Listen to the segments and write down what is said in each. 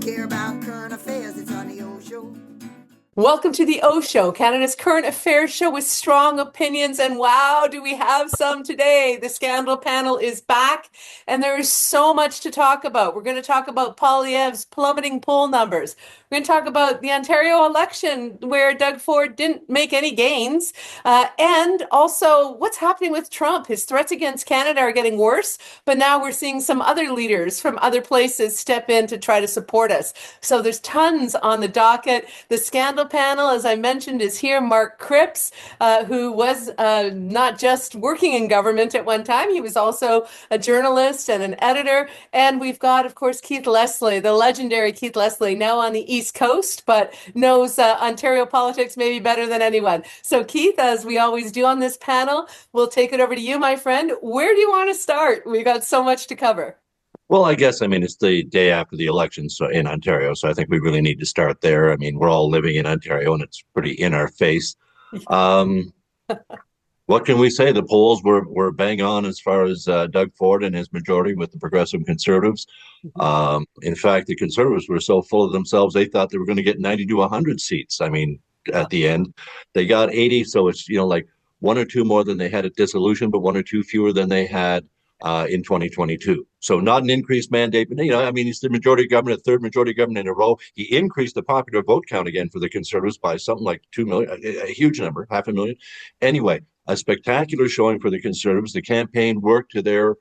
care about current affairs, it's on the OShow. Welcome to the OShow, Canada's current affairs show with strong opinions. And wow, do we have some today? The scandal panel is back, and there is so much to talk about. We're going to talk about Poilievre's plummeting poll numbers. We're going to talk about the Ontario election, where Doug Ford didn't make any gains, and also what's happening with Trump. His threats against Canada are getting worse, but now we're seeing some other leaders from other places step in to try to support us. So there's tons on the docket. The scandal panel, as I mentioned, is here. Mark Cripps, who was not just working in government at one time, he was also a journalist and an editor. And we've got, of course, Keith Leslie, the legendary Keith Leslie, now on the East Coast, but knows Ontario politics maybe better than anyone. So Keith, as we always do on this panel, we'll take it over to you, my friend. Where do you want to start? We've got so much to cover. Well, I guess, it's the day after the election in Ontario, so I think we really need to start there. I mean, we're all living in Ontario, and it's pretty in our face. What can we say? The polls were bang on as far as Doug Ford and his majority with the Progressive Conservatives. In fact, the Conservatives were so full of themselves, they thought they were going to get 90 to 100 seats. I mean, at the end, they got 80, so it's, like one or two more than they had at dissolution, but one or two fewer than they had in 2022. So not an increased mandate, but he's the majority government, third majority government in a row. He increased the popular vote count again for the Conservatives by something like 2 million, a huge number, 500,000. Anyway, a spectacular showing for the Conservatives. The campaign worked to their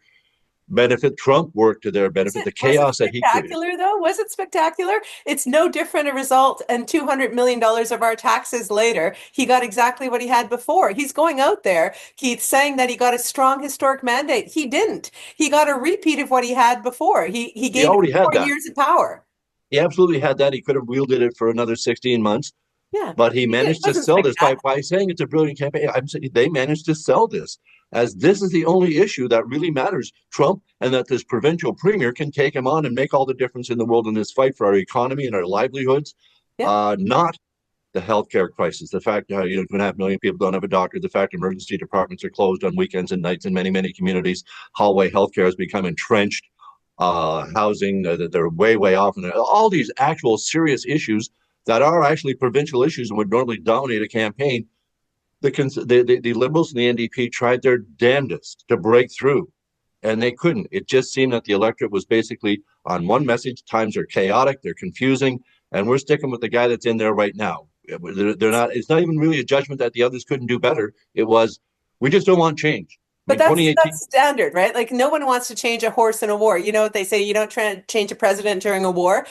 benefit. Trump worked to their benefit. The chaos that he created. Spectacular, though? Was it spectacular? It's no different a result, and $200 million of our taxes later, he got exactly what he had before. He's going out there, Keith, saying that he got a strong historic mandate. He didn't. He got a repeat of what he had before. He gave him 4 years of power. He absolutely had that. He could have wielded it for another 16 months. Yeah, but he managed to sell this by saying it's a brilliant campaign. I'm saying they managed to sell this as this is the only issue that really matters, Trump, and that this provincial premier can take him on and make all the difference in the world in this fight for our economy and our livelihoods, not the healthcare crisis. The fact 2.5 million people don't have a doctor, the fact emergency departments are closed on weekends and nights in many, many communities, hallway healthcare has become entrenched, housing, they're way, way off. And all these actual serious issues that are actually provincial issues and would normally dominate a campaign. The Liberals and the NDP tried their damnedest to break through, and they couldn't. It just seemed that the electorate was basically on one message. Times are chaotic, they're confusing, and we're sticking with the guy that's in there right now. They're not. It's not even really a judgment that the others couldn't do better. It was, we just don't want change. But that's standard, right? Like, no one wants to change a horse in a war. You know what they say, you don't try to change a president during a war.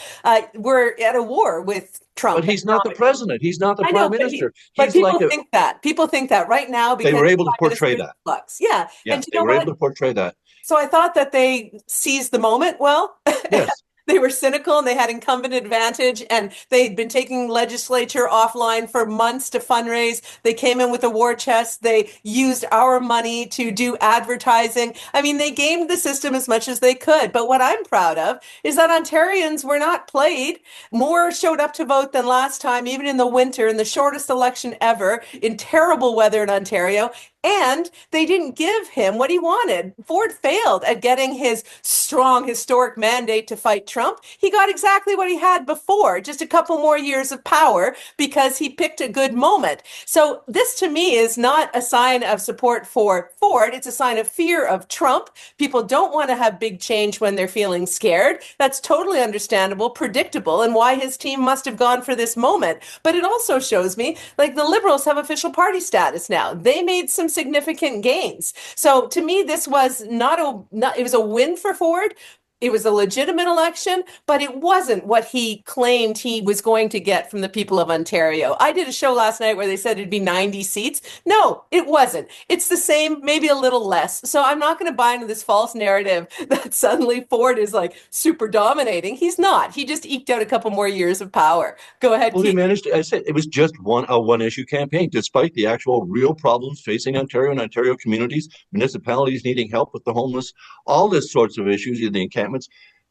We're at a war with Trump. But he's not the president. He's not the prime minister. But people think that. People think that right now because they were able to portray that. Yeah. And they were able to portray that. So I thought that they seized the moment well. Yes. They were cynical and they had incumbent advantage, and they'd been taking legislature offline for months to fundraise. They came in with a war chest. They used our money to do advertising. I mean, they gamed the system as much as they could. But what I'm proud of is that Ontarians were not played. More showed up to vote than last time, even in the winter, in the shortest election ever, in terrible weather in Ontario. And they didn't give him what he wanted. Ford failed at getting his strong historic mandate to fight Trump. He got exactly what he had before, just a couple more years of power because he picked a good moment. So this to me is not a sign of support for Ford. It's a sign of fear of Trump. People don't want to have big change when they're feeling scared. That's totally understandable, predictable, and why his team must have gone for this moment. But it also shows me, like, the Liberals have official party status now. They made some significant gains. So to me, this was it was a win for Ford. It was a legitimate election, but it wasn't what he claimed he was going to get from the people of Ontario. I did a show last night where they said it'd be 90 seats. No, it wasn't. It's the same, maybe a little less. So I'm not going to buy into this false narrative that suddenly Ford is like super dominating. He's not. He just eked out a couple more years of power. Go ahead. Well, Keith. he managed. I said it was just a one-issue campaign, despite the actual real problems facing Ontario and Ontario communities, municipalities needing help with the homeless, all this sorts of issues in the encampments.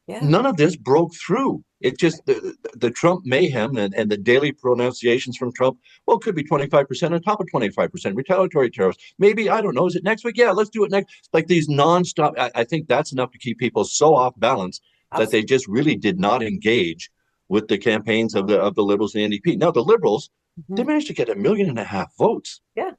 Yeah. None of this broke through. It just, the Trump mayhem and the daily pronunciations from Trump, well, it could be 25% on top of 25%, retaliatory tariffs. Maybe, I don't know, is it next week? Yeah, let's do it next. Like these nonstop, I think that's enough to keep people so off balance that they just really did not engage with the campaigns of the Liberals and the NDP. Now, the Liberals, they Mhm. managed to get 1.5 million votes. Yeah.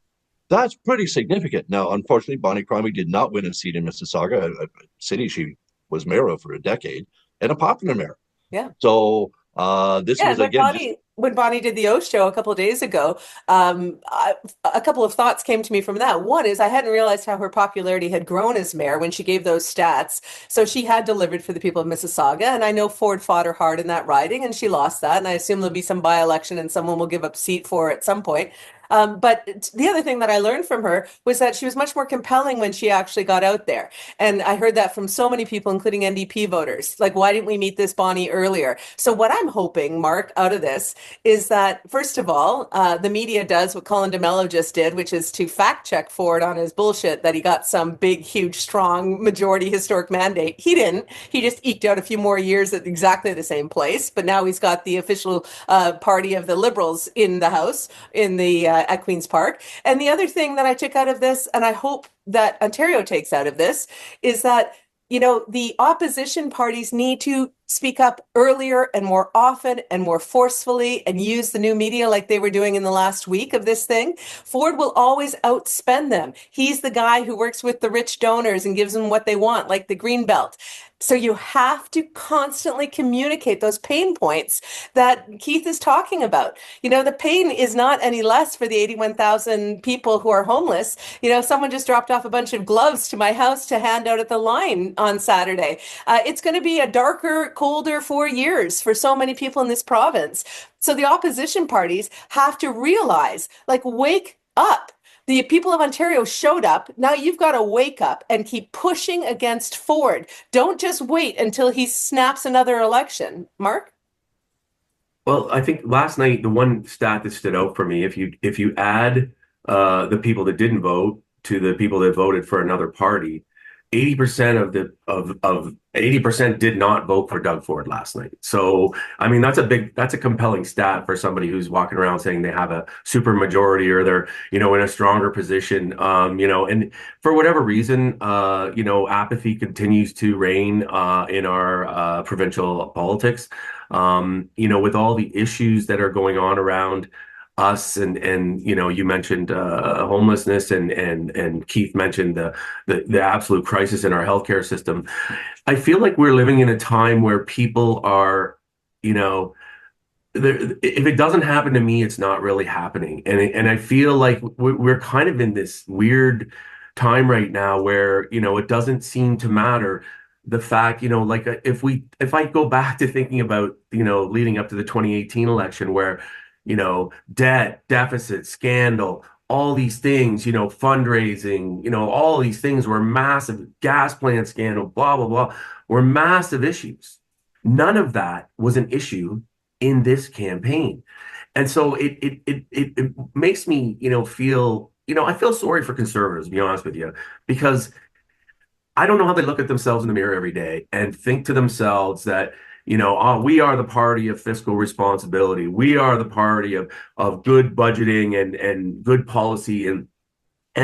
That's pretty significant. Now, unfortunately, Bonnie Crombie did not win a seat in Mississauga, a city she was mayor of for a decade, and a popular mayor. Yeah. So this Yeah, was, and again, just when Bonnie did the OShow a couple of days ago, a couple of thoughts came to me from that. One is I hadn't realized how her popularity had grown as mayor when she gave those stats. So she had delivered for the people of Mississauga, and I know Ford fought her hard in that riding, and she lost that. And I assume there'll be some by-election, and someone will give up a seat for her at some point. But the other thing that I learned from her was that she was much more compelling when she actually got out there. And I heard that from so many people, including NDP voters. Like, why didn't we meet this Bonnie earlier? So what I'm hoping, Mark, out of this is that, first of all, the media does what Colin DeMello just did, which is to fact check Ford on his bullshit that he got some big, huge, strong majority historic mandate. He didn't. He just eked out a few more years at exactly the same place. But now he's got the official party of the Liberals in the House, in the at Queen's Park. And the other thing that I took out of this, and I hope that Ontario takes out of this, is that the opposition parties need to speak up earlier and more often and more forcefully and use the new media like they were doing in the last week of this thing. Ford will always outspend them. He's the guy who works with the rich donors and gives them what they want, like the green belt. So you have to constantly communicate those pain points that Keith is talking about. The pain is not any less for the 81,000 people who are homeless. Someone just dropped off a bunch of gloves to my house to hand out at the line on Saturday. It's going to be a darker, colder 4 years for so many people in this province. So the opposition parties have to realize, wake up. The people of Ontario showed up. Now you've got to wake up and keep pushing against Ford. Don't just wait until he snaps another election. Mark? Well, I think last night the one stat that stood out for me, if you add the people that didn't vote to the people that voted for another party, 80% of 80% did not vote for Doug Ford last night. So, I mean, that's a compelling stat for somebody who's walking around saying they have a super majority or they're, in a stronger position. And for whatever reason, apathy continues to reign in our provincial politics. With all the issues that are going on around us and you mentioned homelessness and Keith mentioned the absolute crisis in our healthcare system. I feel like we're living in a time where people are, if it doesn't happen to me, it's not really happening. And I feel like we're kind of in this weird time right now where, it doesn't seem to matter the fact, if I go back to thinking about, leading up to the 2018 election where, debt, deficit, scandal, all these things, fundraising, all these things were massive, gas plant scandal, blah, blah, blah, were massive issues. None of that was an issue in this campaign. And so it makes me, feel, I feel sorry for conservatives, to be honest with you, because I don't know how they look at themselves in the mirror every day and think to themselves that, we are the party of fiscal responsibility. We are the party of good budgeting and good policy. And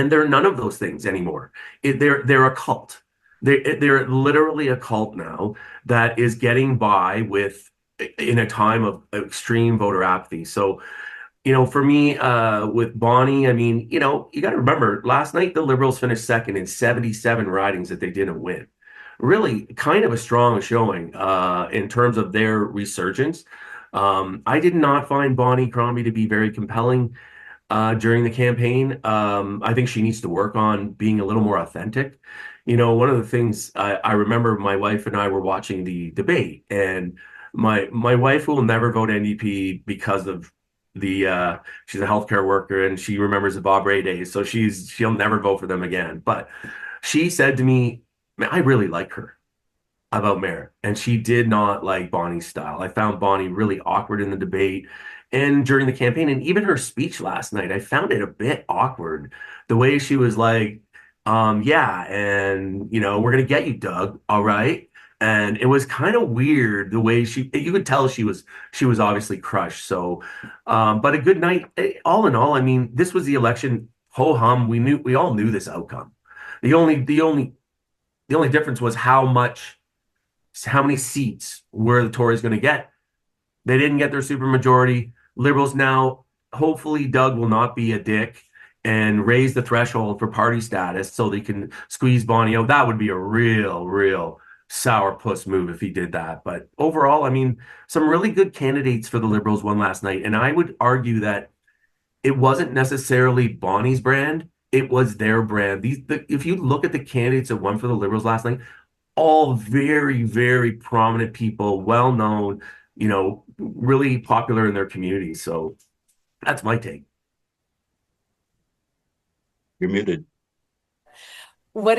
they're none of those things anymore. They're a cult. They're literally a cult now that is getting by in a time of extreme voter apathy. So, for me, with Bonnie, I mean, you got to remember last night, the Liberals finished second in 77 ridings that they didn't win. Really kind of a strong showing in terms of their resurgence. I did not find Bonnie Crombie to be very compelling during the campaign. I think she needs to work on being a little more authentic. One of the things I remember my wife and I were watching the debate, and my wife will never vote NDP because of she's a healthcare worker and she remembers the Bob Rae days, so she'll never vote for them again. But she said to me, "Man, I really like her about mayor," and she did not like Bonnie's style. I found Bonnie really awkward in the debate and during the campaign, and even her speech last night, I found it a bit awkward. The way she was like, yeah, and we're gonna get you, Doug, all right. And it was kind of weird the way you could tell she was obviously crushed. So, but a good night, all in all. I mean, this was the election, ho hum. We all knew this outcome. The only difference was how many seats were the Tories going to get. They didn't get their supermajority. Liberals now, hopefully, Doug will not be a dick and raise the threshold for party status so they can squeeze Bonnie out. That would be a real sourpuss move if he did that. But overall, I mean, some really good candidates for the Liberals won last night. And I would argue that it wasn't necessarily Bonnie's brand. It was their brand. If you look at the candidates that won for the Liberals last night, all very prominent people, well known, really popular in their community. So that's my take. You're muted. What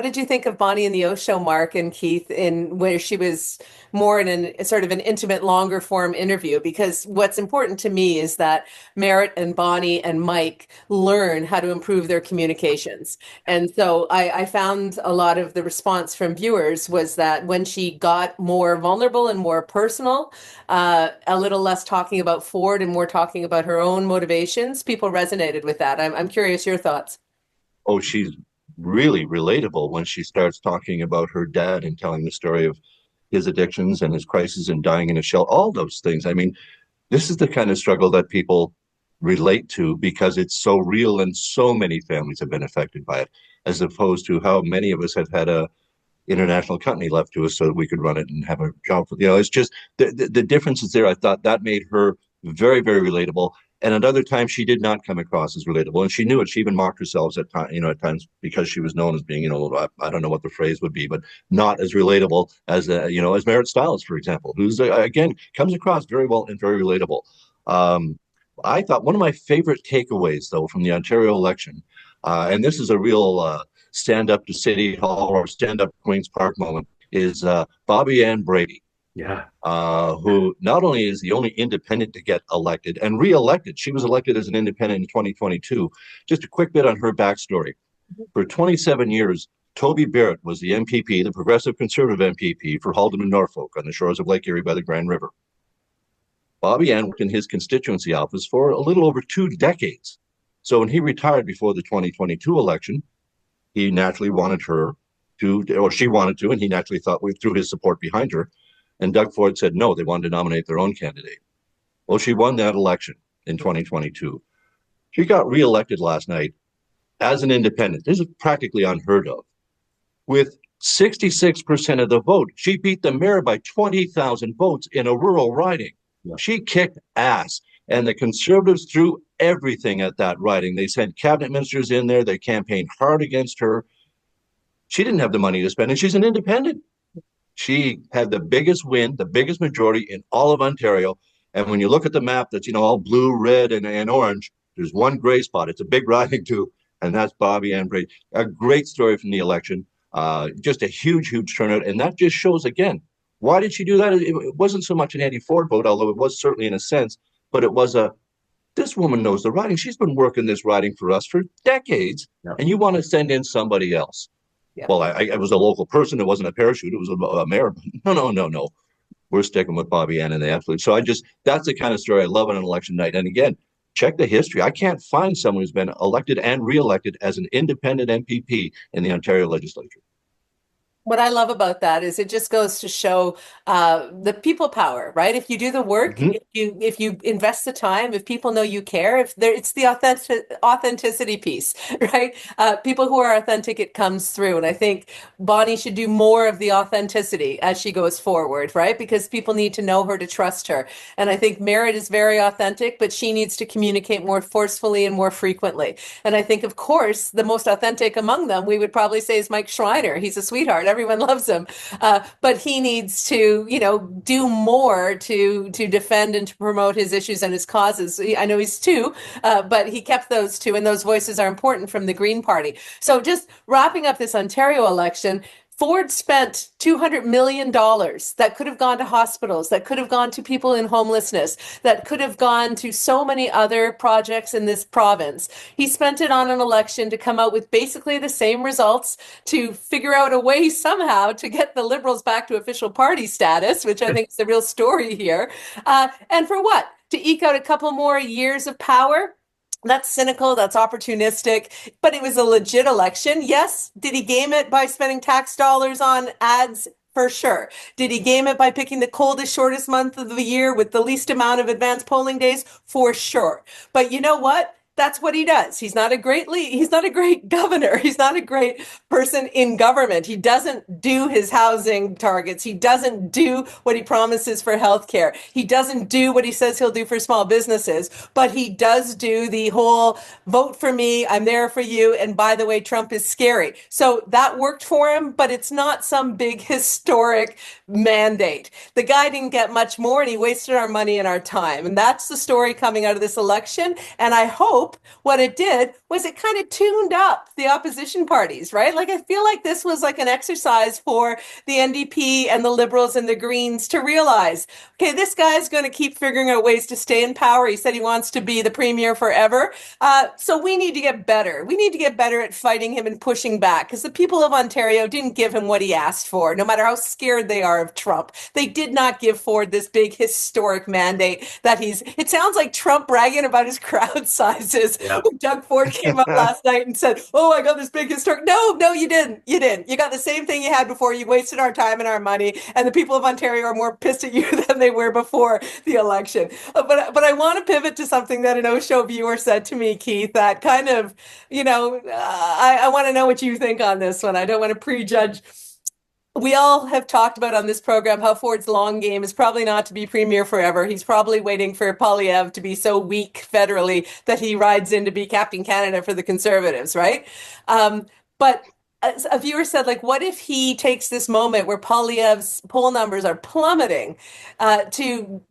did you think of Bonnie in the OShow, Mark and Keith, in where she was more in sort of an intimate, longer form interview? Because what's important to me is that Merritt and Bonnie and Mike learn how to improve their communications. And so I found a lot of the response from viewers was that when she got more vulnerable and more personal, a little less talking about Ford and more talking about her own motivations, people resonated with that. I'm curious your thoughts. Oh, she's really relatable when she starts talking about her dad and telling the story of his addictions and his crisis and dying in a shell, all those things. I mean, this is the kind of struggle that people relate to because it's so real and so many families have been affected by it, as opposed to how many of us have had a international company left to us so that we could run it and have a job for, it's just the difference is there. I thought that made her very relatable. And at other times, she did not come across as relatable, and she knew it. She even mocked herself at times because she was known as being, I don't know what the phrase would be, but not as relatable as, as Merritt Stiles, for example, who's again comes across very well and very relatable. I thought one of my favorite takeaways, though, from the Ontario election, and this is a real stand up to City Hall or stand up to Queen's Park moment, is Bobby Ann Brady. Yeah. Who not only is the only independent to get elected and re-elected, she was elected as an independent in 2022. Just a quick bit on her backstory. For 27 years, Toby Barrett was the MPP, the Progressive Conservative MPP for Halden and Norfolk on the shores of Lake Erie by the Grand River. Bobby Ann worked in his constituency office for a little over 2 decades. So when he retired before the 2022 election, he naturally wanted her to, or she wanted to, and he naturally thought we threw his support behind her. And Doug Ford said no, they wanted to nominate their own candidate. Well, she won that election in 2022. She got reelected last night as an independent. This is practically unheard of. With 66% of the vote, she beat the mayor by 20,000 votes in a rural riding. Yeah. She kicked ass. And the Conservatives threw everything at that riding. They sent cabinet ministers in there. They campaigned hard against her. She didn't have the money to spend, and she's an independent. She had the biggest win, the biggest majority in all of Ontario. And when you look at the map that's, all blue, red, and orange, there's one gray spot. It's a big riding too. And that's Bobby Ann Brady. A great story from the election. Just a huge turnout. And that just shows, again, why did she do that? It wasn't so much an anti-Ford vote, although it was certainly in a sense, but it was this woman knows the riding. She's been working this riding for us for decades. Yep. And you want to send in somebody else. Yeah. Well, I was a local person. It wasn't a parachute. It was a mayor. No. We're sticking with Bobby Ann and the absolute. So that's the kind of story I love on an election night. And again, check the history. I can't find someone who's been elected and reelected as an independent MPP in the Ontario legislature. What I love about that is it just goes to show the people power, right? If you do the work, mm-hmm. if you invest the time, if people know you care, it's the authenticity piece, right? People who are authentic, it comes through. And I think Bonnie should do more of the authenticity as she goes forward, right? Because people need to know her to trust her. And I think Merritt is very authentic, but she needs to communicate more forcefully and more frequently. And I think, of course, the most authentic among them, we would probably say, is Mike Schreiner. He's a sweetheart. Everyone loves him, but he needs to, do more to defend and to promote his issues and his causes. I know he's 2, but he kept those 2, and those voices are important from the Green Party. So just wrapping up this Ontario election, Ford spent $200 million that could have gone to hospitals, that could have gone to people in homelessness, that could have gone to so many other projects in this province. He spent it on an election to come out with basically the same results, to figure out a way somehow to get the Liberals back to official party status, which I think is the real story here. And for what? To eke out a couple more years of power? That's cynical, that's opportunistic, but it was a legit election. Yes. Did he game it by spending tax dollars on ads? For sure. Did he game it by picking the coldest, shortest month of the year with the least amount of advanced polling days? For sure. But you know what? That's what he does. He's not a great lead. He's not a great governor. He's not a great person in government. He doesn't do his housing targets. He doesn't do what he promises for healthcare. He doesn't do what he says he'll do for small businesses, but he does do the whole vote for me, I'm there for you, and by the way, Trump is scary. So that worked for him, but it's not some big historic mandate. The guy didn't get much more and he wasted our money and our time. And that's the story coming out of this election. And I hope what it did was it kind of tuned up the opposition parties, right? Like, I feel like this was like an exercise for the NDP and the Liberals and the Greens to realize, okay, this guy's going to keep figuring out ways to stay in power. He said he wants to be the premier forever. So we need to get better. We need to get better at fighting him and pushing back, because the people of Ontario didn't give him what he asked for, no matter how scared they are of Trump. They did not give Ford this big historic mandate that it sounds like Trump bragging about his crowd sizes. Yeah. Doug Ford came up last night and said, oh, I got this big historic. No, you didn't. You didn't. You got the same thing you had before. You wasted our time and our money. And the people of Ontario are more pissed at you than they were before the election. But I want to pivot to something that an OShow viewer said to me, Keith, that kind of, I want to know what you think on this one. I don't want to prejudge. We all have talked about on this program how Ford's long game is probably not to be premier forever. He's probably waiting for Poilievre to be so weak federally that he rides in to be Captain Canada for the Conservatives, right? But a viewer said, like, what if he takes this moment where Poilievre's poll numbers are plummeting to,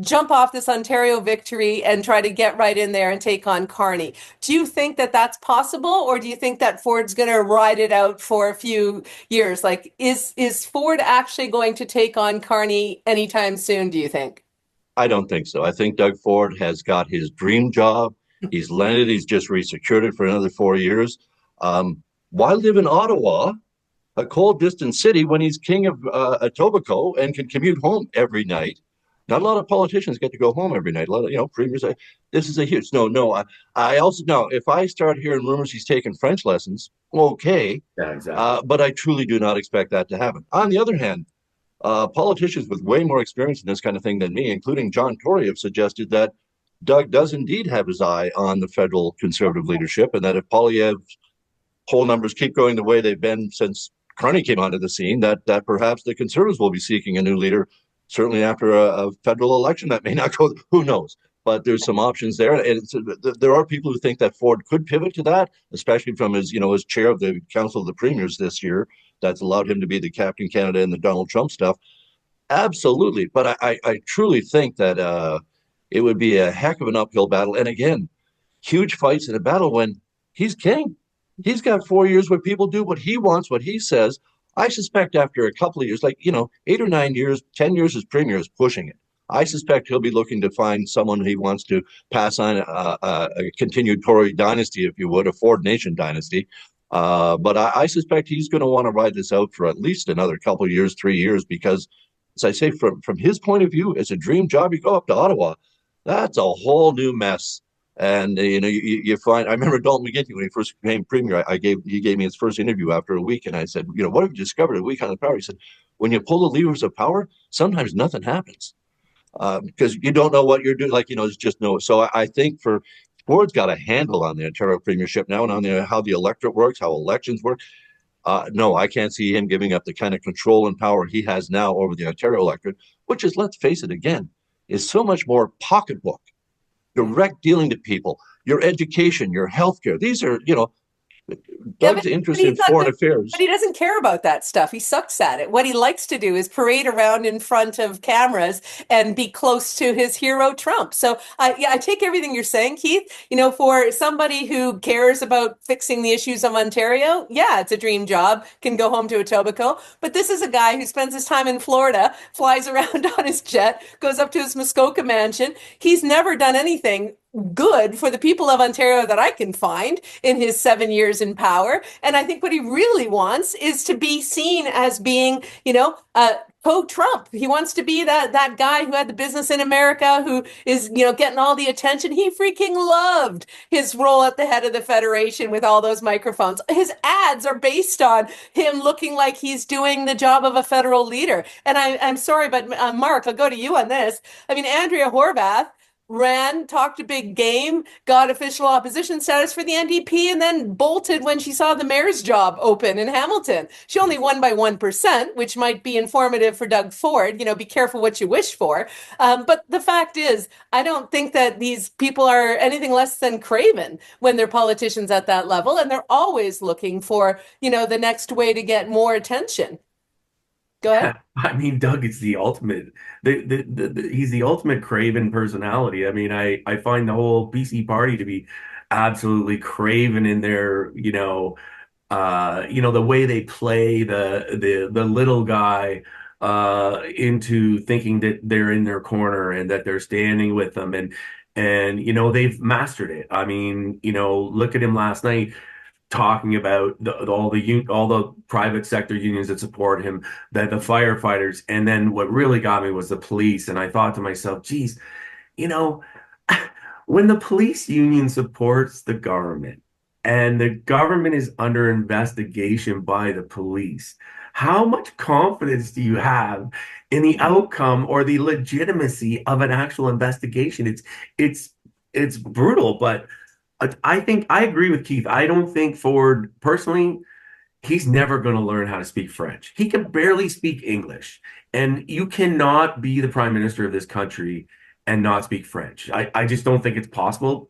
jump off this Ontario victory and try to get right in there and take on Carney? Do you think that that's possible, or do you think that Ford's going to ride it out for a few years? Like, is Ford actually going to take on Carney anytime soon, do you think? I don't think so. I think Doug Ford has got his dream job. He's landed. He's just resecured it for another 4 years. Why live in Ottawa, a cold, distant city, when he's king of Etobicoke and can commute home every night? Not a lot of politicians get to go home every night. A lot of, premiers. This is a huge no. I also know if I start hearing rumors he's taking French lessons, okay. Yeah, exactly. But I truly do not expect that to happen. On the other hand, politicians with way more experience in this kind of thing than me, including John Tory, have suggested that Doug does indeed have his eye on the federal Conservative leadership, and that if Poilievre's poll numbers keep going the way they've been since Carney came onto the scene, that perhaps the Conservatives will be seeking a new leader, certainly after a federal election. That may not go, who knows? But there's some options there. And there are people who think that Ford could pivot to that, especially from his chair of the Council of the Premiers this year. That's allowed him to be the Captain Canada and the Donald Trump stuff. Absolutely. But I truly think that it would be a heck of an uphill battle. And again, huge fights in a battle when he's king. He's got 4 years where people do what he wants, what he says. I suspect after a couple of years, 8 or 9 years, 10 years as premier is pushing it. I suspect he'll be looking to find someone he wants to pass on a continued Tory dynasty, if you would, a Ford Nation dynasty. But I suspect he's going to want to ride this out for at least another couple of years, 3 years, because, as I say, from his point of view, it's a dream job. You go up to Ottawa, that's a whole new mess. And you find, I remember Dalton McGuinty when he first became premier. He gave me his first interview after a week, and I said, what have you discovered a week on the power? He said, when you pull the levers of power, sometimes nothing happens because you don't know what you're doing. It's just no. So I think Ford's got a handle on the Ontario premiership now, and on how the electorate works, how elections work. No, I can't see him giving up the kind of control and power he has now over the Ontario electorate, which is, let's face it again, is so much more pocketbook. Direct dealing to people, your education, your healthcare. These are, Doug's interest in foreign affairs. But he doesn't care about that stuff. He sucks at it. What he likes to do is parade around in front of cameras and be close to his hero, Trump. So, I take everything you're saying, Keith. For somebody who cares about fixing the issues of Ontario, yeah, it's a dream job, can go home to Etobicoke. But this is a guy who spends his time in Florida, flies around on his jet, goes up to his Muskoka mansion. He's never done anything good for the people of Ontario that I can find in his 7 years in power. And I think what he really wants is to be seen as being, co-Trump. He wants to be that guy who had the business in America, who is, getting all the attention. He freaking loved his role at the head of the Federation with all those microphones. His ads are based on him looking like he's doing the job of a federal leader. And I'm sorry, but Mark, I'll go to you on this. I mean, Andrea Horwath talked a big game, got official opposition status for the NDP, and then bolted when she saw the mayor's job open in Hamilton. She only won by 1%, which might be informative for Doug Ford. Be careful what you wish for. But the fact is, I don't think that these people are anything less than craven when they're politicians at that level, and they're always looking for, the next way to get more attention. Go ahead. I mean, Doug is the ultimate. He's the ultimate craven personality. I mean, I find the whole BC party to be absolutely craven in their, the way they play the little guy into thinking that they're in their corner and that they're standing with them, and they've mastered it. I mean, look at him last night, talking about all the private sector unions that support him, that the firefighters, and then what really got me was the police. And I thought to myself, geez, when the police union supports the government and the government is under investigation by the police, how much confidence do you have in the outcome or the legitimacy of an actual investigation? It's brutal, but I think I agree with Keith. I don't think Ford, personally, he's never going to learn how to speak French. He can barely speak English. And you cannot be the prime minister of this country and not speak French. I just don't think it's possible.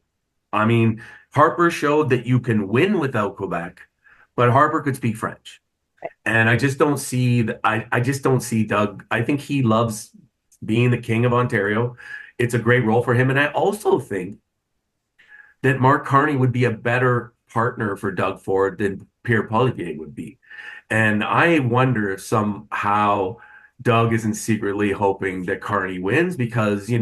I mean, Harper showed that you can win without Quebec, but Harper could speak French. And I just don't see I just don't see Doug. I think he loves being the king of Ontario. It's a great role for him. And I also think that Mark Carney would be a better partner for Doug Ford than Pierre Poilievre would be. And I wonder if somehow Doug isn't secretly hoping that Carney wins, because, the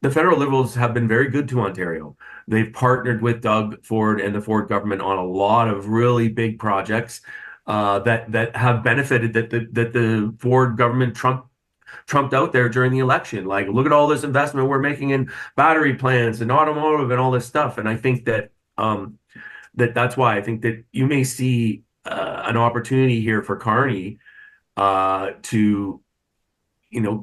federal Liberals have been very good to Ontario. They've partnered with Doug Ford and the Ford government on a lot of really big projects that have benefited, that the Ford government trumped out there during the election. Like, look at all this investment we're making in battery plants and automotive and all this stuff. And I think that that's why I think that you may see an opportunity here for Carney to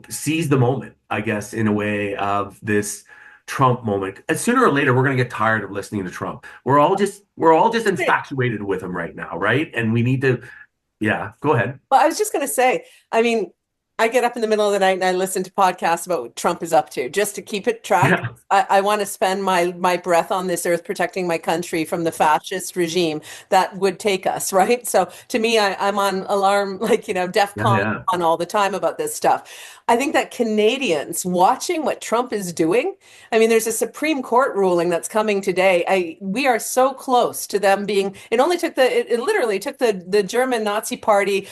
seize the moment, I guess, in a way, of this Trump moment. And sooner or later, we're going to get tired of listening to Trump. We're all just infatuated with him right now, right? And we need to, yeah, go ahead. Well, I was just going to say, I mean, I get up in the middle of the night and I listen to podcasts about what Trump is up to, just to keep it track. Yeah. I want to spend my breath on this earth protecting my country from the fascist regime that would take us, right? So to me, I'm on alarm, DEFCON on all the time about this stuff. I think that Canadians watching what Trump is doing, I mean, there's a Supreme Court ruling that's coming today. We are so close to them being, it literally took the German Nazi party,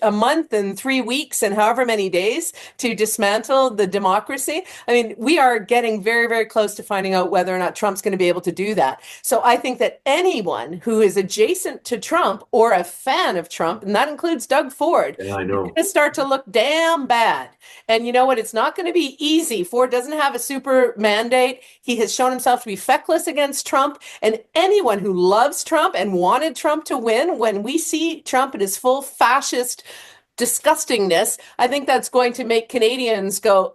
a month and 3 weeks and however many days to dismantle the democracy. I mean, we are getting very, very close to finding out whether or not Trump's going to be able to do that. So I think that anyone who is adjacent to Trump or a fan of Trump, and that includes Doug Ford, I know, is going to start to look damn bad. And you know what? It's not going to be easy. Ford doesn't have a super mandate. He has shown himself to be feckless against Trump. And anyone who loves Trump and wanted Trump to win, when we see Trump in his full fascist disgustingness, I think that's going to make Canadians go,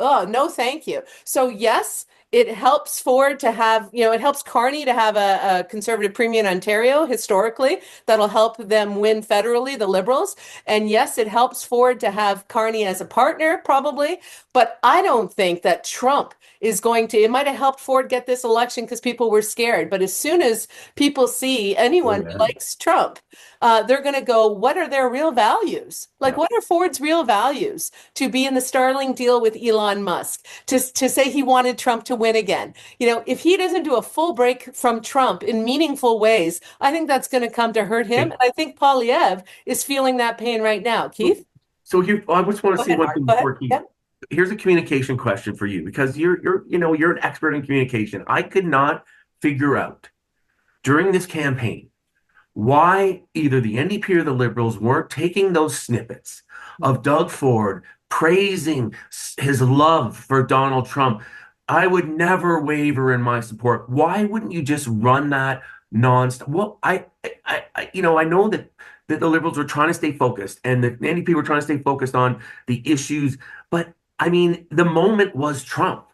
no, thank you. So yes, it helps Ford to have, it helps Carney to have a conservative premier in Ontario historically. That'll help them win federally, the Liberals. And yes, it helps Ford to have Carney as a partner, probably. But I don't think that Trump is going to, it might have helped Ford get this election because people were scared. But as soon as people see anyone who likes Trump, they're going to go, what are their real values? What are Ford's real values? To be in the Starlink deal with Elon Musk, to say he wanted Trump to win again. If he doesn't do a full break from Trump in meaningful ways, I think that's going to come to hurt him. And I think Poilievre is feeling that pain right now. Keith? So here, I just want to say one thing before Keith. Yeah. Here's a communication question for you, because you're an expert in communication. I could not figure out during this campaign why either the NDP or the Liberals weren't taking those snippets of Doug Ford praising his love for Donald Trump. I would never waver in my support. Why wouldn't you just run that nonstop? Well, I know that the Liberals were trying to stay focused and the NDP were trying to stay focused on the issues, but I mean, the moment was Trump.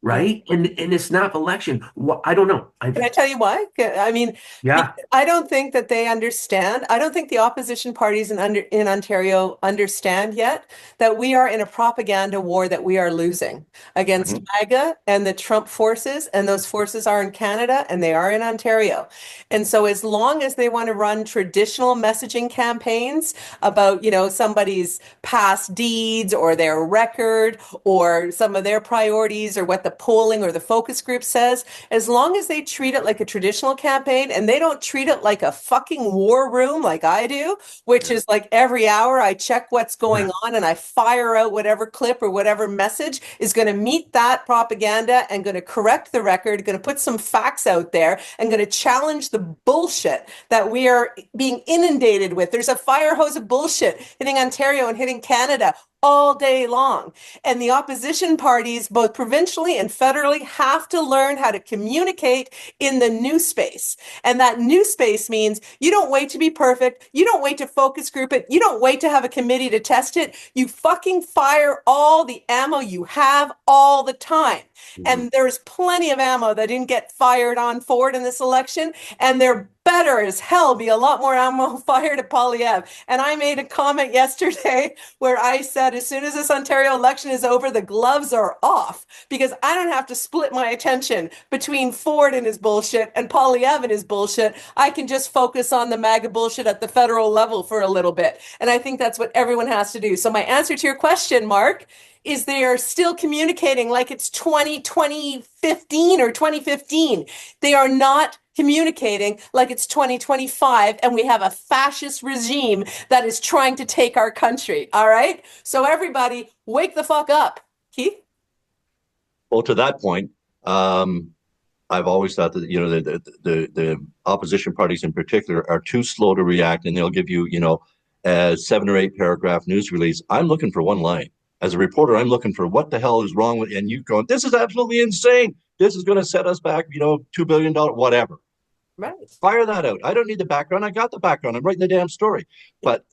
Right? And in the snap election, I don't know. Can I tell you why? I mean, Yeah. I don't think that they understand. I don't think the opposition parties in Ontario understand yet that we are in a propaganda war that we are losing against MAGA and the Trump forces, and those forces are in Canada and they are in Ontario. And so as long as they want to run traditional messaging campaigns about, somebody's past deeds or their record or some of their priorities or what the polling or the focus group says, as long as they treat it like a traditional campaign and they don't treat it like a fucking war room like I do, which is like every hour I check what's going on and I fire out whatever clip or whatever message is going to meet that propaganda and going to correct the record, going to put some facts out there and going to challenge the bullshit that we are being inundated with. There's a fire hose of bullshit hitting Ontario and hitting Canada all day long. And the opposition parties, both provincially and federally, have to learn how to communicate in the new space. And that new space means you don't wait to be perfect. You don't wait to focus group it. You don't wait to have a committee to test it. You fucking fire all the ammo you have all the time. And there's plenty of ammo that didn't get fired on Ford in this election. And there better as hell be a lot more ammo fired at Poilievre. And I made a comment yesterday where I said, as soon as this Ontario election is over, the gloves are off, because I don't have to split my attention between Ford and his bullshit and Poilievre and his bullshit. I can just focus on the MAGA bullshit at the federal level for a little bit. And I think that's what everyone has to do. So my answer to your question, Mark, is they are still communicating like it's 2015 or 2015. They are not communicating like it's 2025 and we have a fascist regime that is trying to take our country. All right? So everybody, wake the fuck up. Keith? Well, to that point, I've always thought that, the opposition parties in particular are too slow to react, and they'll give you, a 7 or 8 paragraph news release. I'm looking for one line. As a reporter, I'm looking for what the hell is wrong with, and you going, this is absolutely insane. This is going to set us back, $2 billion, whatever. Right. Fire that out. I don't need the background. I got the background. I'm writing the damn story. But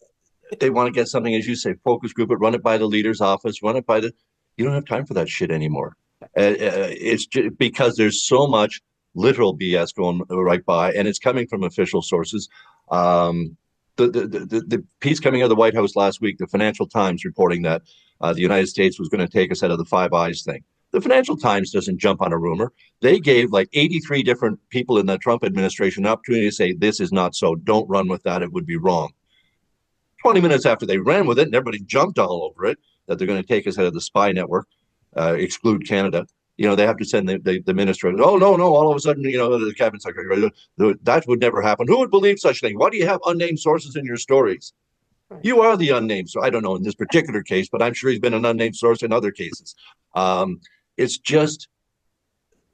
they want to get something, as you say, focus group it, run it by the leader's office, run it by you don't have time for that shit anymore. It's just because there's so much literal BS going right by, and it's coming from official sources. The piece coming out of the White House last week, the Financial Times reporting that the United States was going to take us out of the Five Eyes thing. The Financial Times doesn't jump on a rumor. They gave like 83 different people in the Trump administration an opportunity to say, this is not so. Don't run with that. It would be wrong. 20 minutes after they ran with it, and everybody jumped all over it, that they're going to take us out of the spy network, exclude Canada. They have to send the minister. Oh, no. All of a sudden, the cabinet secretary, that would never happen. Who would believe such a thing? Why do you have unnamed sources in your stories? You are the unnamed. So I don't know in this particular case, but I'm sure he's been an unnamed source in other cases. It's just,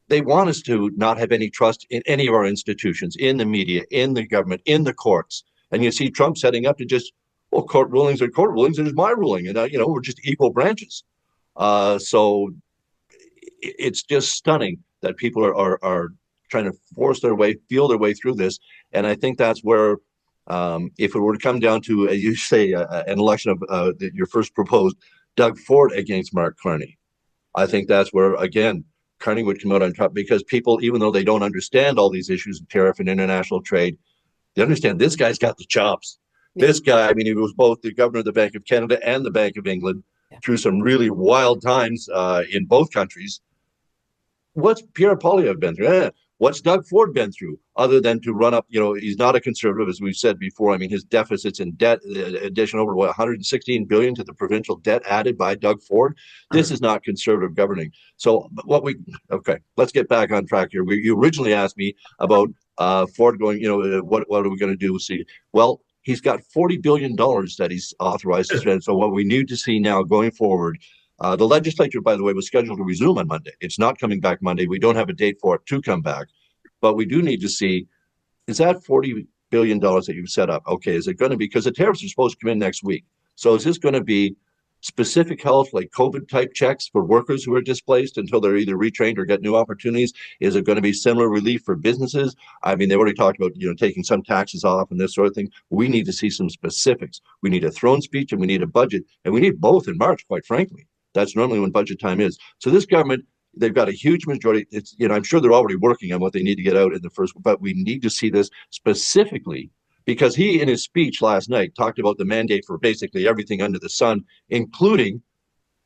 they want us to not have any trust in any of our institutions, in the media, in the government, in the courts. And you see Trump setting up to just, court rulings are court rulings, and it's my ruling. And, we're just equal branches. So it's just stunning that people are trying to feel their way through this. And I think that's where, if it were to come down to, you say, an election of your first proposed Doug Ford against Mark Carney, I think that's where, again, Carney would come out on top, because people, even though they don't understand all these issues of tariff and international trade, they understand this guy's got the chops. Yeah. This guy, he was both the governor of the Bank of Canada and the Bank of England through some really wild times in both countries. What's Pierre Poilievre been through? What's Doug Ford been through, other than to run up? He's not a conservative, as we've said before. His deficits in debt addition over 116 billion to the provincial debt added by Doug Ford. This is not conservative governing. So let's get back on track here. You originally asked me about Ford going, what are we going to do? See, well, he's got $40 billion that he's authorized to spend. So what we need to see now going forward, the legislature, by the way, was scheduled to resume on Monday. It's not coming back Monday. We don't have a date for it to come back. But we do need to see, is that $40 billion that you've set up. Okay, is it going to be, because the tariffs are supposed to come in next week. So is this going to be specific health, like COVID type checks for workers who are displaced until they're either retrained or get new opportunities? Is it going to be similar relief for businesses? I mean, they already talked about, taking some taxes off and this sort of thing. We need to see some specifics. We need a throne speech and we need a budget, and we need both in March, quite frankly. That's normally when budget time is. So this government, they've got a huge majority. It's, I'm sure they're already working on what they need to get out in the first, but we need to see this specifically, because he, in his speech last night, talked about the mandate for basically everything under the sun, including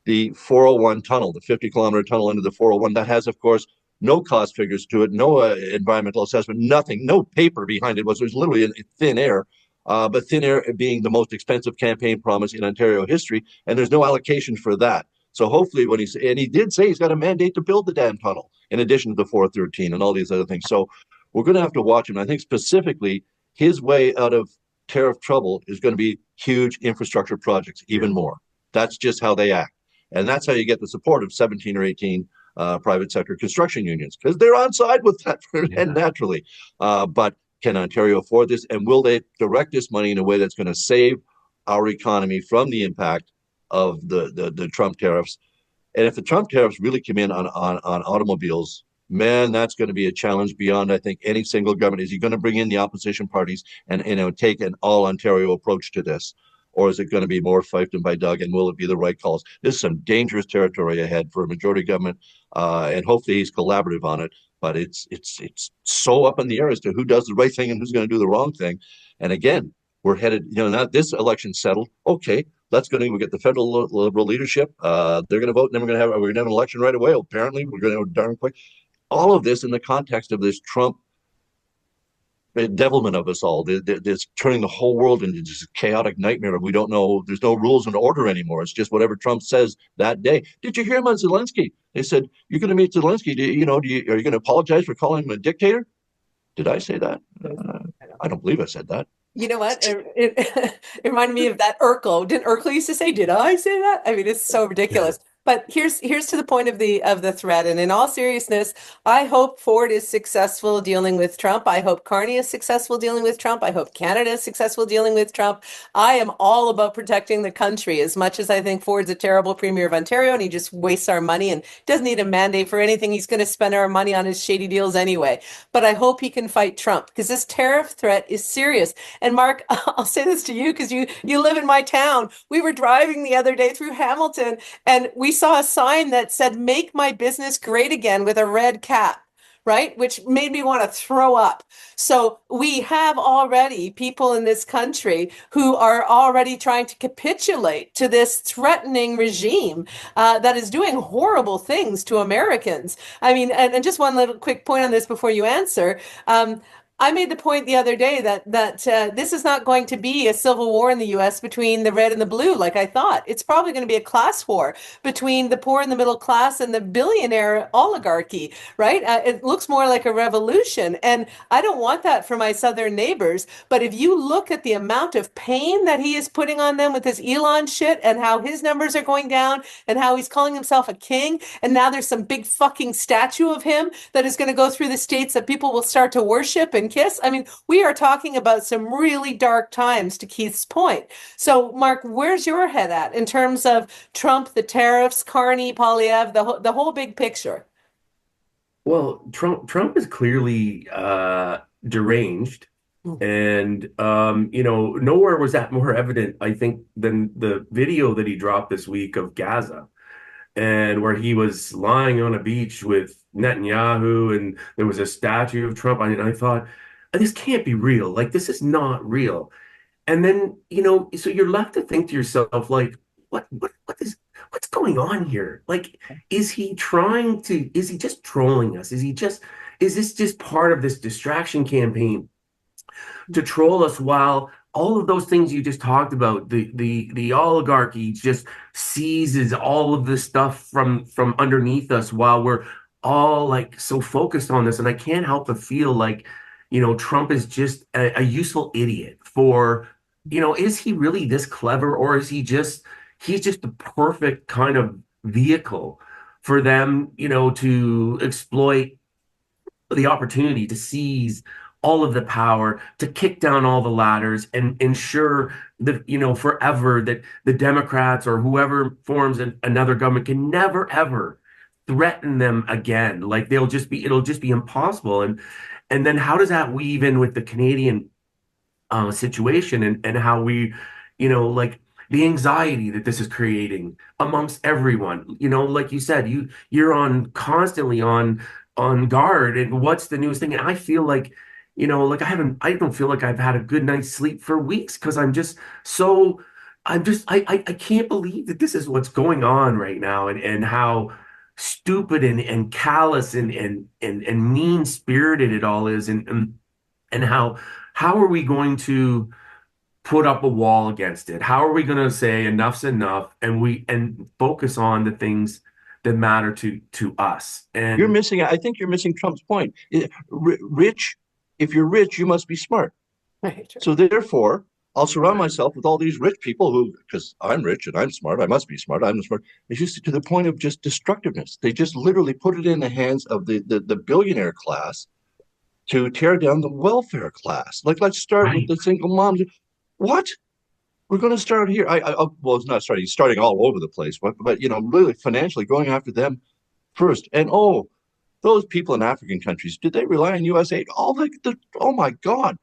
the 401 tunnel, the 50-kilometer tunnel under the 401. That has, of course, no cost figures to it, no environmental assessment, nothing, no paper behind it. It was literally in thin air, but thin air being the most expensive campaign promise in Ontario history, and there's no allocation for that. So hopefully and he did say he's got a mandate to build the damn tunnel, in addition to the 413 and all these other things. So we're going to have to watch him. I think specifically, his way out of tariff trouble is going to be huge infrastructure projects, even more. That's just how they act. And that's how you get the support of 17 or 18 private sector construction unions, because they're on side with that, and naturally. But can Ontario afford this? And will they direct this money in a way that's going to save our economy from the impact of the Trump tariffs? And if the Trump tariffs really come in on automobiles, man, that's going to be a challenge beyond, I think, any single government. Is he going to bring in the opposition parties and take an all Ontario approach to this? Or is it going to be more fiefdom by Doug, and will it be the right calls? This is some dangerous territory ahead for a majority government, and hopefully he's collaborative on it. But it's so up in the air as to who does the right thing and who's going to do the wrong thing. And again, we're headed, now this election settled. Okay, we get the federal Liberal leadership. They're going to vote, and then we're going to have an election right away. Apparently, we're going to have darn quick. All of this in the context of this Trump devilment of us all. This turning the whole world into this chaotic nightmare. We don't know. There's no rules and order anymore. It's just whatever Trump says that day. Did you hear him on Zelensky? They said, "You're going to meet Zelensky. Are you going to apologize for calling him a dictator?" Did I say that? I don't believe I said that. You know what? It reminded me of that Urkel. Didn't Urkel used to say, "Did I say that?" I mean, it's so ridiculous. Yeah. But here's to the point of the threat. And in all seriousness, I hope Ford is successful dealing with Trump. I hope Carney is successful dealing with Trump. I hope Canada is successful dealing with Trump. I am all about protecting the country, as much as I think Ford's a terrible premier of Ontario and he just wastes our money and doesn't need a mandate for anything. He's going to spend our money on his shady deals anyway. But I hope he can fight Trump, because this tariff threat is serious. And Mark, I'll say this to you because you live in my town. We were driving the other day through Hamilton, and we saw a sign that said, "Make my business great again," with a red cap, right? Which made me want to throw up. So we have already people in this country who are already trying to capitulate to this threatening regime that is doing horrible things to Americans. I mean, and just one little quick point on this before you answer. I made the point the other day that this is not going to be a civil war in the U.S. between the red and the blue like I thought. It's probably going to be a class war between the poor and the middle class and the billionaire oligarchy, right? It looks more like a revolution. And I don't want that for my southern neighbors. But if you look at the amount of pain that he is putting on them with his Elon shit, and how his numbers are going down, and how he's calling himself a king, and now there's some big fucking statue of him that is going to go through the states that people will start to worship and kiss. I mean, we are talking about some really dark times, to Keith's point. So, Mark, where's your head at in terms of Trump, the tariffs, Carney, Poilievre, the whole big picture? Well, Trump is clearly deranged, and nowhere was that more evident, I think, than the video that he dropped this week of Gaza, and where he was lying on a beach with Netanyahu, and there was a statue of Trump. I thought, this can't be real. Like, this is not real. And then, so you're left to think to yourself, like, what's going on here? Like, is he just trolling us? Is this just part of this distraction campaign to troll us, while all of those things you just talked about, the oligarchy just seizes all of this stuff from underneath us, while we're all like so focused on this? And I can't help but feel like, Trump is just a useful idiot for, is he really this clever, or is he's just the perfect kind of vehicle for them, to exploit the opportunity to seize all of the power, to kick down all the ladders and ensure that, forever that the Democrats or whoever forms another government can never, ever threaten them again. Like it'll just be impossible. And then how does that weave in with the Canadian situation and how we, like the anxiety that this is creating amongst everyone. Like you said, you're constantly on guard and what's the newest thing. And I feel like, like I don't feel like I've had a good night's sleep for weeks because I can't believe that this is what's going on right now and how stupid and callous and mean spirited it all is and how are we going to put up a wall against it? How are we going to say enough's enough and focus on the things that matter to us? And I think you're missing Trump's point. Rich, if you're rich, you must be smart. Right. So therefore, I'll surround myself with all these rich people because I'm rich and I'm smart, I must be smart, I'm smart. It's just to the point of just destructiveness. They just literally put it in the hands of the billionaire class to tear down the welfare class. Like, let's start with the single moms. What? We're going to start here. Well, it's not starting. He's starting all over the place, but really financially going after them first. And those people in African countries, did they rely on U.S. aid? Oh my God!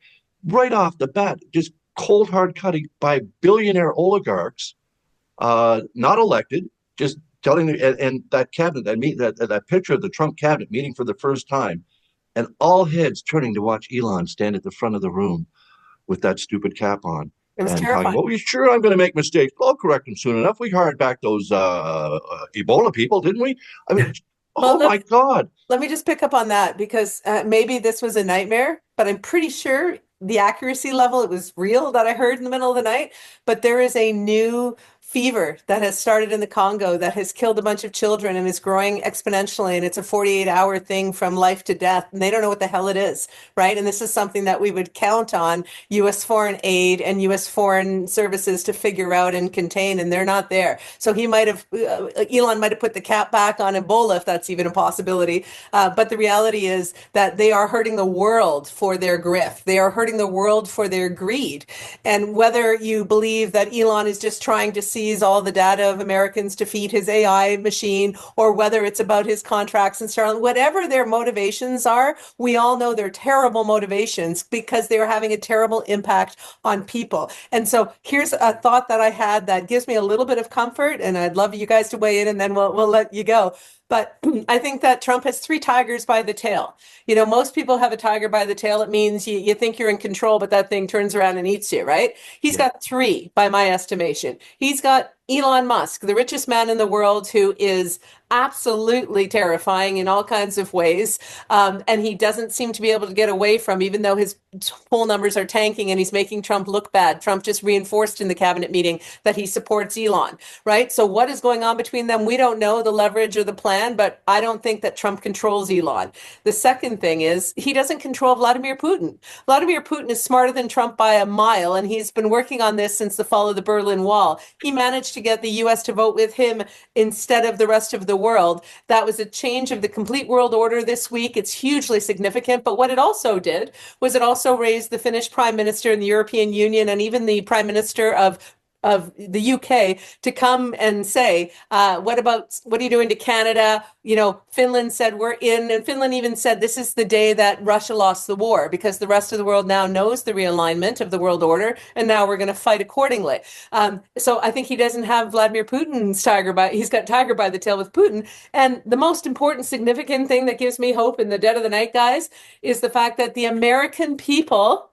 Right off the bat, just cold hard cutting by billionaire oligarchs, not elected, just telling and that cabinet that picture of the Trump cabinet meeting for the first time, and all heads turning to watch Elon stand at the front of the room with that stupid cap on. It was and terrifying. talking, well, sure, I'm going to make mistakes. I'll correct them soon enough. We hired back those Ebola people, didn't we? I mean, Well, my God. Let me just pick up on that because maybe this was a nightmare, but I'm pretty sure the accuracy level, it was real that I heard in the middle of the night. But there is a new fever that has started in the Congo that has killed a bunch of children and is growing exponentially. And it's a 48-hour thing from life to death. And they don't know what the hell it is, right? And this is something that we would count on U.S. foreign aid and U.S. foreign services to figure out and contain, and they're not there. So Elon might have put the cap back on Ebola, if that's even a possibility. But the reality is that they are hurting the world for their grift. They are hurting the world for their greed. And whether you believe that Elon is just trying to seize all the data of Americans to feed his AI machine, or whether it's about his contracts and Starlink, whatever their motivations are, we all know they're terrible motivations because they're having a terrible impact on people. And so here's a thought that I had that gives me a little bit of comfort, and I'd love you guys to weigh in, and then we'll let you go. But I think that Trump has three tigers by the tail. Most people have a tiger by the tail. It means you think you're in control, but that thing turns around and eats you, right? He's got three by my estimation. He's got Elon Musk, the richest man in the world, who is absolutely terrifying in all kinds of ways. And he doesn't seem to be able to get away from, even though his poll numbers are tanking and he's making Trump look bad. Trump just reinforced in the cabinet meeting that he supports Elon, right? So what is going on between them? We don't know the leverage or the plan, but I don't think that Trump controls Elon. The second thing is he doesn't control Vladimir Putin. Vladimir Putin is smarter than Trump by a mile, and he's been working on this since the fall of the Berlin Wall. He managed to get the U.S. to vote with him instead of the rest of the world. That was a change of the complete world order this week. It's hugely significant. But what it also did was it also raised the Finnish prime minister in the European Union and even the prime minister of the UK to come and say, what are you doing to Canada? Finland said we're in, and Finland even said this is the day that Russia lost the war because the rest of the world now knows the realignment of the world order, and now we're going to fight accordingly. So I think he doesn't have Vladimir Putin's he's got tiger by the tail with Putin. And the most important, significant thing that gives me hope in the dead of the night, guys, is the fact that the American people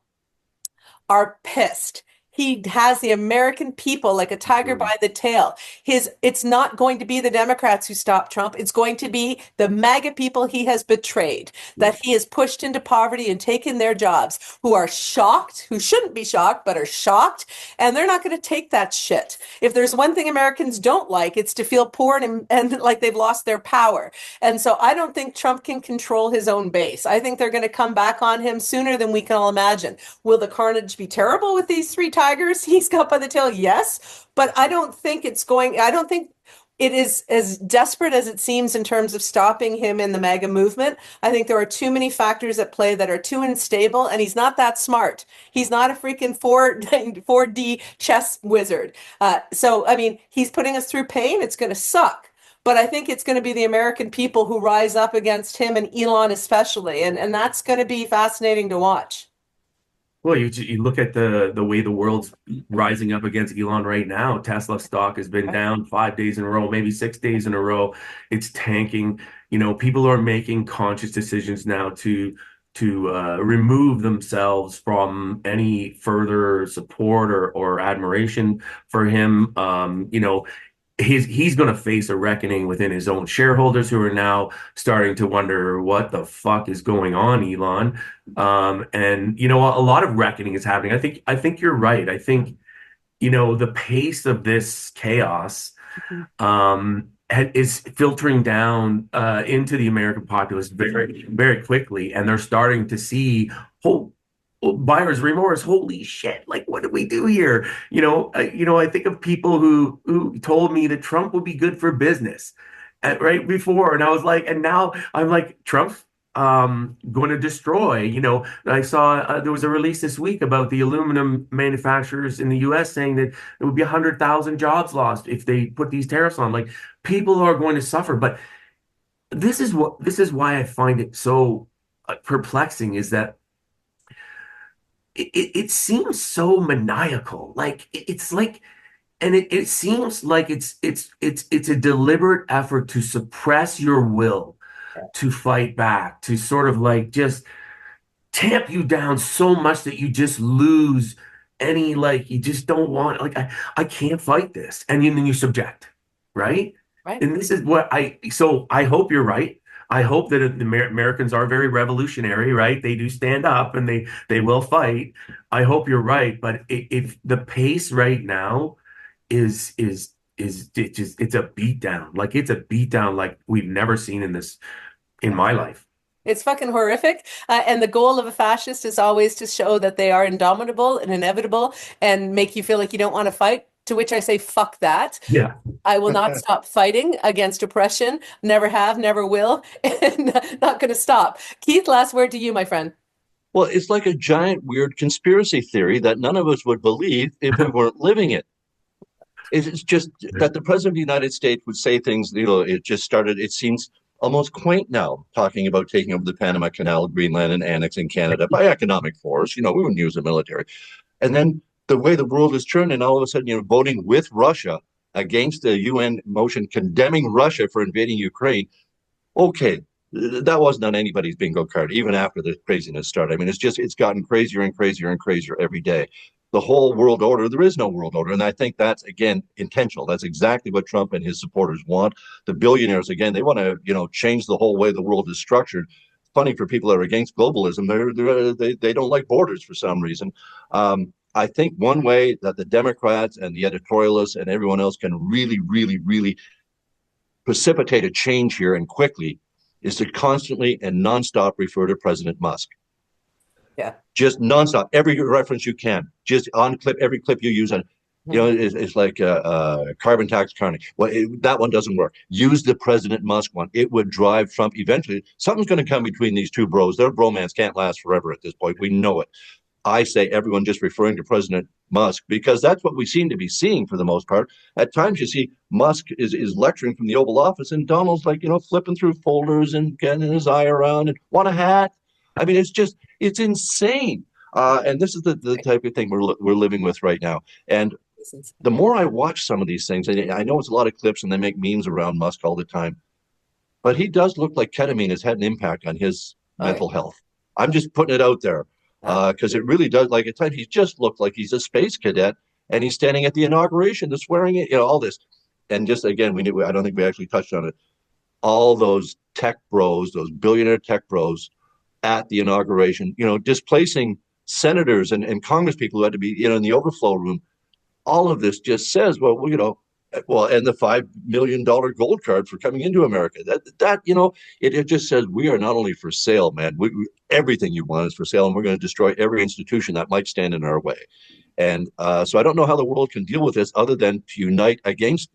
are pissed. He has the American people like a tiger by the tail. It's not going to be the Democrats who stop Trump. It's going to be the MAGA people he has betrayed, that he has pushed into poverty and taken their jobs, who are shocked, who shouldn't be shocked, but are shocked. And they're not going to take that shit. If there's one thing Americans don't like, it's to feel poor and like they've lost their power. And so I don't think Trump can control his own base. I think they're going to come back on him sooner than we can all imagine. Will the carnage be terrible with these three tigers he's got by the tail? Yes, but I don't think it is as desperate as it seems in terms of stopping him in the MAGA movement. I think there are too many factors at play that are too unstable, and he's not that smart. He's not a freaking 4D chess wizard. So, I mean, he's putting us through pain. It's going to suck. But I think it's going to be the American people who rise up against him and Elon especially. And that's going to be fascinating to watch. Well, you look at the way the world's rising up against Elon right now. Tesla stock has been down 5 days in a row, maybe 6 days in a row. It's tanking. People are making conscious decisions now to remove themselves from any further support or admiration for him. He's going to face a reckoning within his own shareholders who are now starting to wonder what the fuck is going on, Elon. And a lot of reckoning is happening. I think you're right. I think the pace of this chaos is filtering down into the American populace very, very quickly, and they're starting to see buyer's remorse. Holy shit! Like, what did we do here? I think of people who told me that Trump would be good for business, right before, and I was like, and now I'm like, Trump's going to destroy. I saw there was a release this week about the aluminum manufacturers in the U.S. saying that there would be 100,000 jobs lost if they put these tariffs on. Like, people are going to suffer. But this is why I find it so perplexing, is that it seems so maniacal. Like, it's like, and it seems like it's a deliberate effort to suppress your will to fight back, to sort of like just tamp you down so much that you just lose any, like, you just don't want, like, I can't fight this, and then you subject, right? And this is what so I hope you're right. I hope that the Americans are very revolutionary, right? They do stand up and they will fight. I hope you're right, but if the pace right now is it's a beatdown. Like, it's a beatdown like we've never seen in my life. It's fucking horrific. And the goal of a fascist is always to show that they are indomitable and inevitable and make you feel like you don't want to fight. To which I say, fuck that. Yeah. I will not stop fighting against oppression. Never have, never will, and not going to stop. Keith, last word to you, my friend. Well, it's like a giant weird conspiracy theory that none of us would believe if we weren't living it. It's just that the president of the United States would say things, it seems almost quaint now, talking about taking over the Panama Canal, Greenland, and annexing Canada by economic force. We wouldn't use the military. And then the way the world is turned, and all of a sudden, voting with Russia against the UN motion condemning Russia for invading Ukraine. Okay, that wasn't on anybody's bingo card, even after the craziness started. I mean, it's gotten crazier and crazier and crazier every day. The whole world order, there is no world order. And I think that's, again, intentional. That's exactly what Trump and his supporters want. The billionaires, again, they want to, change the whole way the world is structured. Funny for people that are against globalism, they don't like borders for some reason. I think one way that the Democrats and the editorialists and everyone else can really, really, really precipitate a change here and quickly is to constantly and nonstop refer to President Musk. Yeah. Just nonstop, every reference you can, just on clip, every clip you use on, it's like carbon tax Carney. Well, that one doesn't work. Use the President Musk one. It would drive Trump eventually. Something's going to come between these two bros. Their bromance can't last forever at this point. We know it. I say everyone just referring to President Musk because that's what we seem to be seeing for the most part. At times you see Musk is lecturing from the Oval Office and Donald's like, flipping through folders and getting his eye around and want a hat. I mean, it's insane. And this is the type of thing we're living with right now. And the more I watch some of these things, and I know it's a lot of clips and they make memes around Musk all the time, but he does look like ketamine has had an impact on his mental health. I'm just putting it out there. Because it really does, like at times he just looked like he's a space cadet and he's standing at the inauguration, the swearing in, all this. And just again, I don't think we actually touched on it. All those tech bros, those billionaire tech bros at the inauguration, displacing senators and Congress people who had to be, in the overflow room. All of this just says, and the $5 million gold card for coming into America. It just says we are not only for sale, man. Everything you want is for sale, and we're going to destroy every institution that might stand in our way. And so I don't know how the world can deal with this other than to unite against,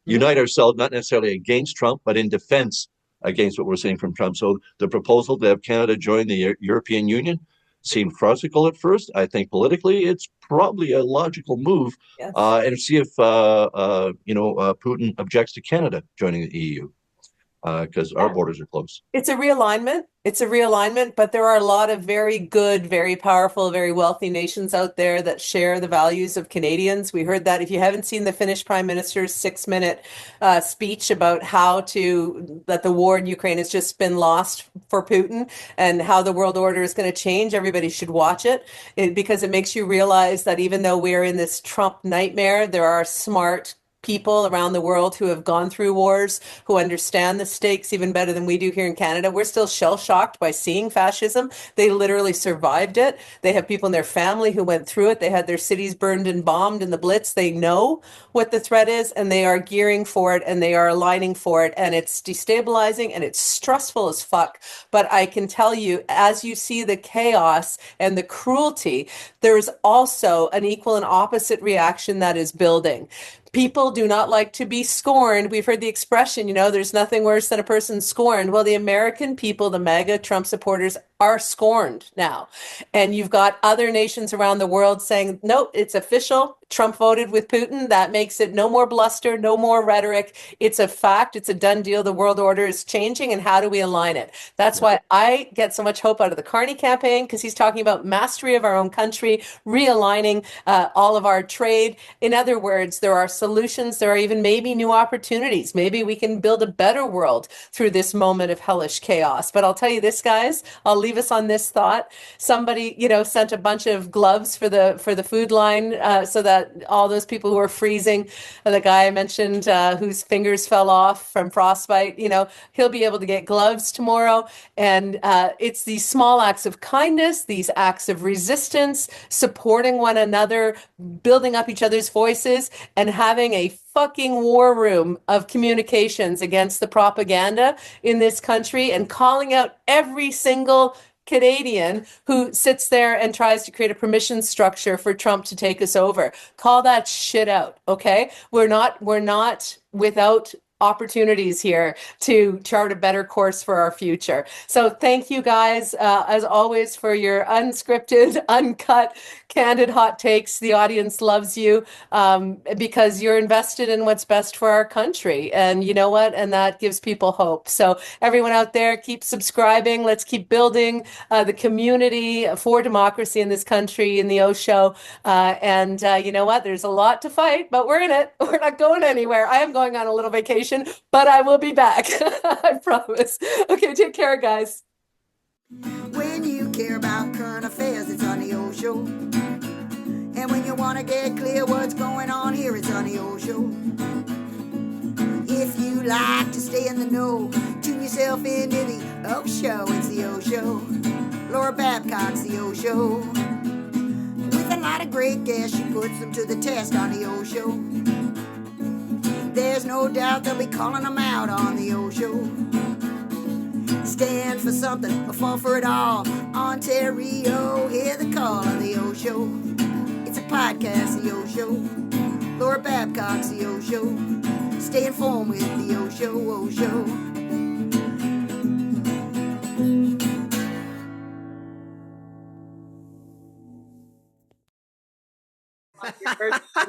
unite ourselves, not necessarily against Trump, but in defense against what we're seeing from Trump. So the proposal to have Canada join the European Union seemed farcical at first. I think politically it's probably a logical move, Yes. and see if Putin objects to Canada joining the EU, because our borders are close. It's a realignment. It's a realignment, but there are a lot of very good, very powerful, very wealthy nations out there that share the values of Canadians. We heard that. If you haven't seen the Finnish Prime Minister's 6-minute speech about that the war in Ukraine has just been lost for Putin and how the world order is going to change, everybody should watch it, because it makes you realize that even though we're in this Trump nightmare, there are smart people around the world who have gone through wars, who understand the stakes even better than we do here in Canada. We're still shell-shocked by seeing fascism. They literally survived it. They have people in their family who went through it. They had their cities burned and bombed in the Blitz. They know what the threat is, and they are gearing for it, and they are aligning for it, and it's destabilizing, and it's stressful as fuck. But I can tell you, as you see the chaos and the cruelty, there's also an equal and opposite reaction that is building. People do not like to be scorned. We've heard the expression, there's nothing worse than a person scorned. Well, the American people, the MAGA Trump supporters, are scorned now. And you've got other nations around the world saying, nope, it's official. Trump voted with Putin. That makes it no more bluster, no more rhetoric. It's a fact. It's a done deal. The world order is changing. And how do we align it? That's why I get so much hope out of the Carney campaign, because he's talking about mastery of our own country, realigning all of our trade. In other words, there are solutions. There are even maybe new opportunities. Maybe we can build a better world through this moment of hellish chaos. But I'll tell you this, guys, I'll leave us on this thought. Somebody, sent a bunch of gloves for the food line, so that all those people who are freezing, the guy I mentioned whose fingers fell off from frostbite, he'll be able to get gloves tomorrow. And it's these small acts of kindness, these acts of resistance, supporting one another, building up each other's voices, and having a fucking war room of communications against the propaganda in this country, and calling out every single Canadian who sits there and tries to create a permission structure for Trump to take us over. Call that shit out, okay? We're not without opportunities here to chart a better course for our future. So thank you guys, as always, for your unscripted, uncut, candid hot takes. The audience loves you because you're invested in what's best for our country. And you know what? And that gives people hope. So everyone out there, keep subscribing. Let's keep building the community for democracy in this country, in the OShow. And you know what? There's a lot to fight, but we're in it. We're not going anywhere. I am going on a little vacation, but I will be back. I promise. Okay, take care, guys. When you care about current affairs, it's on the OShow. And when you want to get clear what's going on here, it's on the OShow. If you like to stay in the know, tune yourself into the OShow. It's the OShow. Laura Babcock's the OShow. With a lot of great guests, she puts them to the test on the OShow. There's no doubt they'll be calling them out on the OShow. Stand for something or fall for it all. Ontario, hear the call on the OShow. It's a podcast, the OShow. Laura Babcock's the OShow. Stay informed with the OShow, OShow.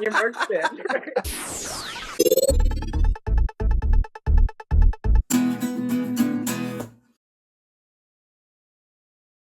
Your merch bin.